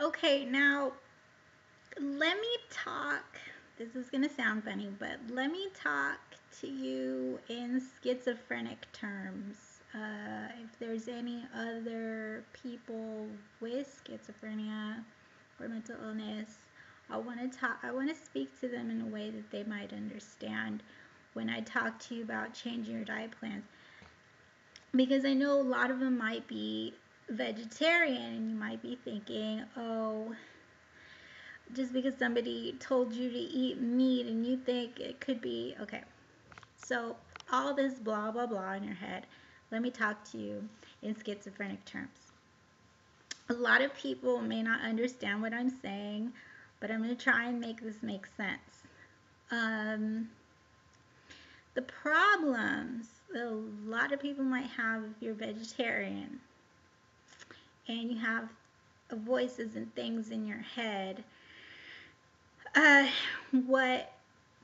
Okay, now let me talk. This is going to sound funny, but let me talk to you in schizophrenic terms. If there's any other people with schizophrenia or mental illness, I want to talk. I want to speak to them in a way that they might understand when I talk to you about changing your diet plans, because I know a lot of them might be vegetarian, and you might be thinking, oh, just because somebody told you to eat meat and you think it could be okay. So, all this blah blah blah in your head, let me talk to you in schizophrenic terms. A lot of people may not understand what I'm saying, but I'm going to try and make this make sense. Um, the problems a lot of people might have if you're vegetarian and you have voices and things in your head, uh, what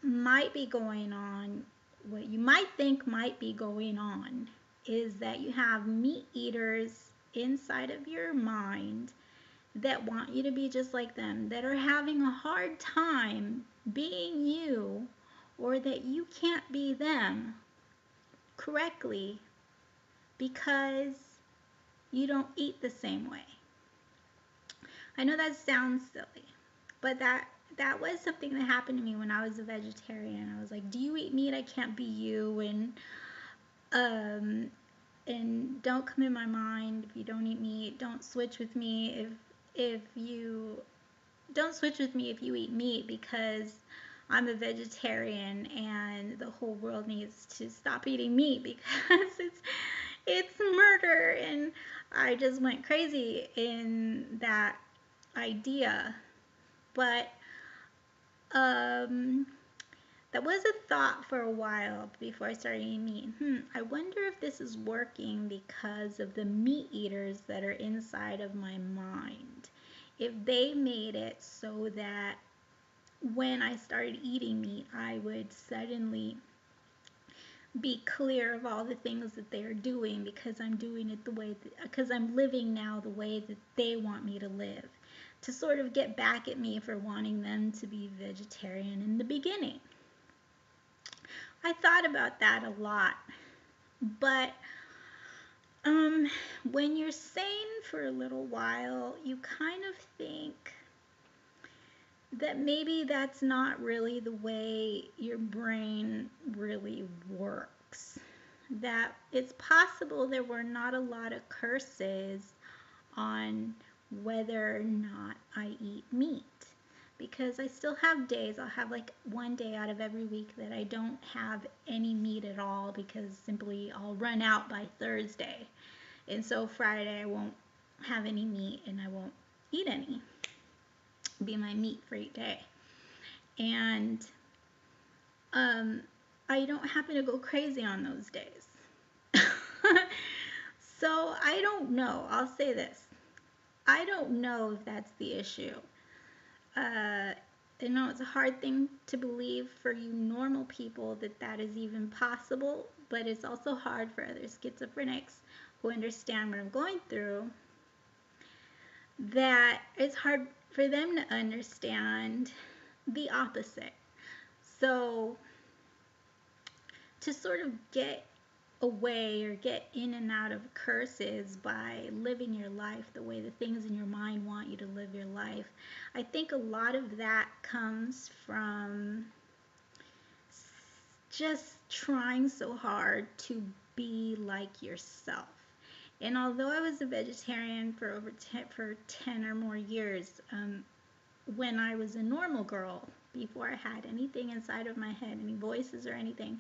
might be going on, what you might think might be going on, is that you have meat eaters inside of your mind that want you to be just like them, that are having a hard time being you, or that you can't be them correctly because you don't eat the same way. I know that sounds silly, but that was something that happened to me when I was a vegetarian. I was like, "Do you eat meat? I can't be you." Um and don't come in my mind if you don't eat meat. Don't switch with me if you don't switch with me if you eat meat, because I'm a vegetarian and the whole world needs to stop eating meat because it's murder. And I just went crazy in that idea. But um, that was a thought for a while before I started eating meat. I wonder if this is working because of the meat eaters that are inside of my mind. If they made it so that when I started eating meat, I would suddenly be clear of all the things that they are doing, because I'm doing it the way because I'm living now the way that they want me to live, to sort of get back at me for wanting them to be vegetarian in the beginning. I thought about that a lot, but when you're sane for a little while, you kind of think that maybe that's not really the way your brain really works. That it's possible there were not a lot of curses on whether or not I eat meat. Because I still have days, I'll have like one day out of every week that I don't have any meat at all, because simply I'll run out by Thursday. And so Friday I won't have any meat and I won't eat any. It'll be my meat free day. And I don't happen to go crazy on those days. So I don't know. I'll say this. I don't know if that's the issue. I know it's a hard thing to believe for you normal people that that is even possible, but it's also hard for other schizophrenics who understand what I'm going through, that it's hard for them to understand the opposite. So to sort of get away or get in and out of curses by living your life the way the things in your mind want you to live your life, I think a lot of that comes from just trying so hard to be like yourself. And although I was a vegetarian for over 10 or more years, when I was a normal girl, before I had anything inside of my head, any voices or anything,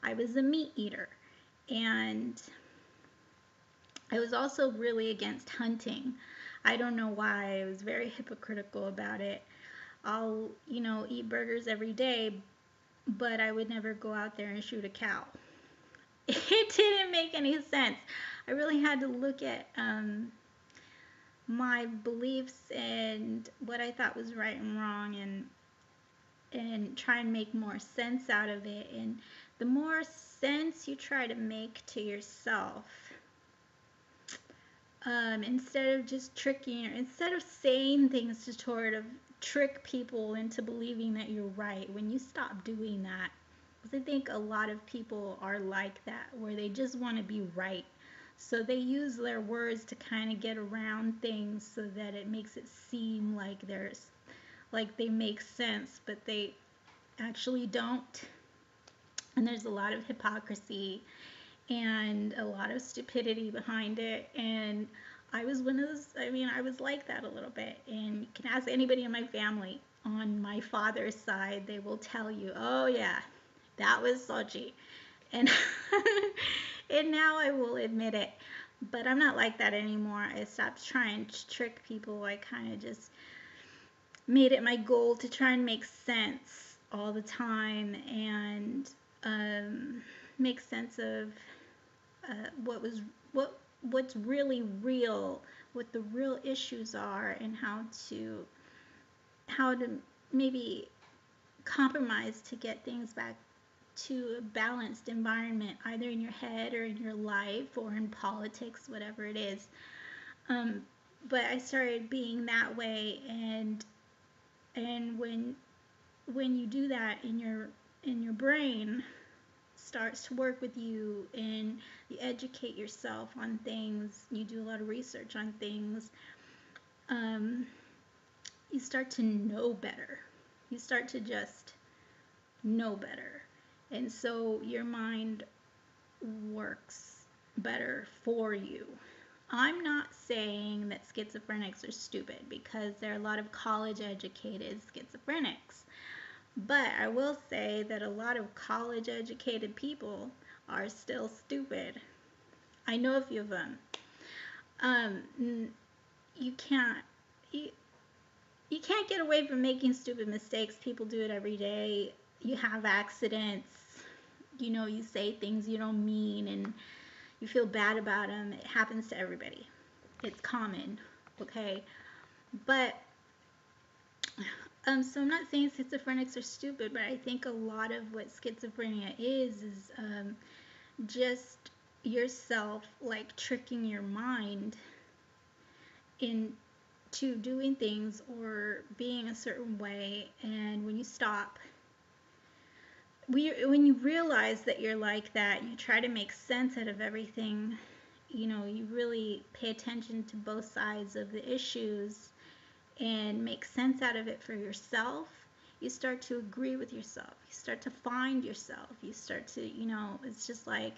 I was a meat eater. And I was also really against hunting. I don't know why. I was very hypocritical about it. I'll, eat burgers every day, but I would never go out there and shoot a cow. It didn't make any sense. I really had to look at my beliefs and what I thought was right and wrong, and try and make more sense out of it. And the more sense you try to make to yourself, Instead of just tricking, or instead of saying things to sort of trick people into believing that you're right, when you stop doing that, because I think a lot of people are like that, where they just want to be right. So they use their words to kind of get around things so that it makes it seem like they make sense, but they actually don't. And there's a lot of hypocrisy and a lot of stupidity behind it. And I was one of those, I was like that a little bit. And you can ask anybody in my family on my father's side, they will tell you, oh, yeah, that was Sochi. And, and now I will admit it. But I'm not like that anymore. I stopped trying to trick people. I kind of just made it my goal to try and make sense all the time and make sense of what was what's really real, what the real issues are, and how to maybe compromise to get things back to a balanced environment, either in your head or in your life or in politics, whatever it is. But I started being that way, and when you do that in your brain starts to work with you and you educate yourself on things, you do a lot of research on things, you start to know better. You start to just know better. And so your mind works better for you. I'm not saying that schizophrenics are stupid, because there are a lot of college educated schizophrenics. But I will say that a lot of college educated people are still stupid. I know a few of them. You can't you, you can't get away from making stupid mistakes. People do it every day. You have accidents. You say things you don't mean and you feel bad about them. It happens to everybody. It's common, okay? But so I'm not saying schizophrenics are stupid, but I think a lot of what schizophrenia is just yourself like tricking your mind into doing things or being a certain way. And when you stop, when you realize that you're like that, you try to make sense out of everything. You really pay attention to both sides of the issues and make sense out of it for yourself. You start to agree with yourself. You start to find yourself. You start to, it's just like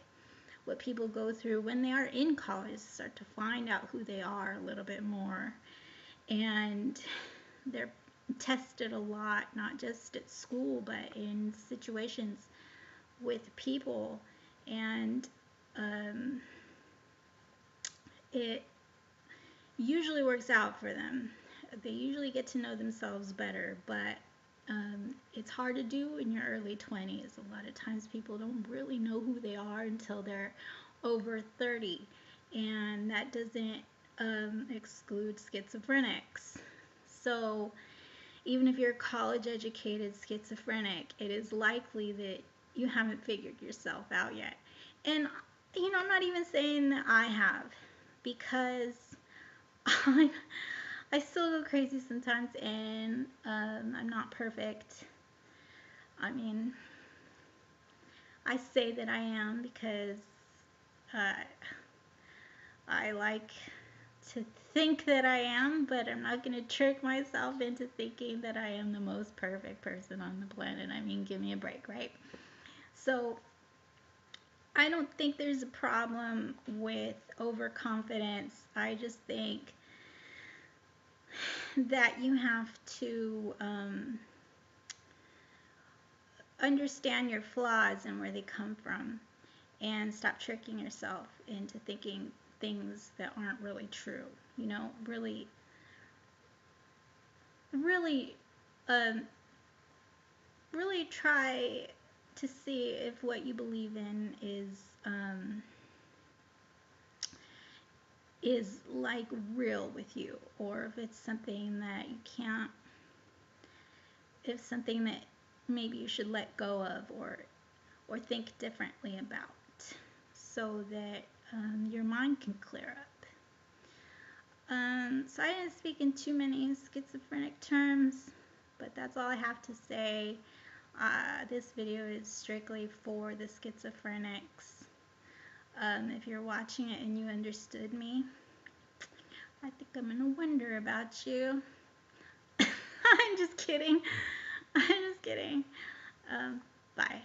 what people go through when they are in college, start to find out who they are a little bit more. And they're tested a lot, not just at school, but in situations with people. And it usually works out for them. They usually get to know themselves better, but it's hard to do in your early 20s. A lot of times people don't really know who they are until they're over 30, and that doesn't exclude schizophrenics. So even if you're a college educated schizophrenic, it is likely that you haven't figured yourself out yet. And I'm not even saying that I have, because I still go crazy sometimes, and I'm not perfect. I say that I am because I like to think that I am, but I'm not going to trick myself into thinking that I am the most perfect person on the planet. Give me a break, right? So I don't think there's a problem with overconfidence. I just think that you have to understand your flaws and where they come from, and stop tricking yourself into thinking things that aren't really true. Really, really, really try to see if what you believe in is like real with you, or if it's something that you can't, if something that maybe you should let go of, or think differently about, so that your mind can clear up. So I didn't speak in too many schizophrenic terms, but that's all I have to say. This video is strictly for the schizophrenics. If you're watching it and you understood me, I think I'm gonna wonder about you. I'm just kidding. I'm just kidding. Bye.